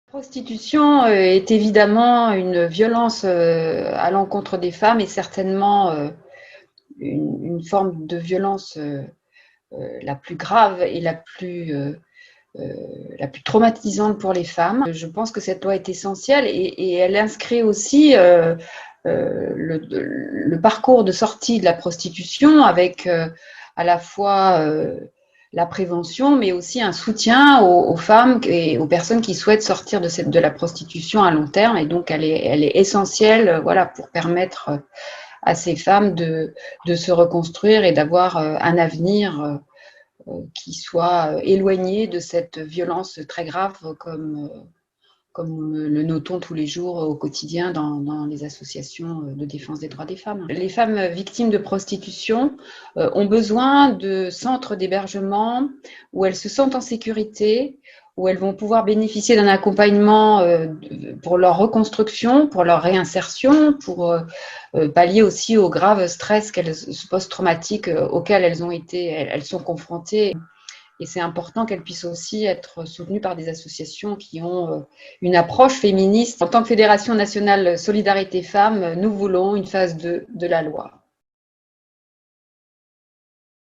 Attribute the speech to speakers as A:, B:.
A: La prostitution est évidemment une violence à l'encontre des femmes et certainement une forme de violence la plus grave et la plus traumatisante pour les femmes. Je pense que cette loi est essentielle et elle inscrit aussi le parcours de sortie de la prostitution avec à la fois la prévention, mais aussi un soutien aux femmes et aux personnes qui souhaitent sortir de la prostitution à long terme. Et donc, elle est essentielle, voilà, pour permettre à ces femmes de se reconstruire et d'avoir un avenir qui soit éloigné de cette violence très grave comme le notons tous les jours au quotidien dans les associations de défense des droits des femmes. Les femmes victimes de prostitution ont besoin de centres d'hébergement où elles se sentent en sécurité, où elles vont pouvoir bénéficier d'un accompagnement pour leur reconstruction, pour leur réinsertion, pour pallier aussi au grave stress post-traumatique auquel elles sont confrontées. Et c'est important qu'elles puissent aussi être soutenues par des associations qui ont une approche féministe. En tant que Fédération nationale Solidarité Femmes, nous voulons une phase 2 de la loi.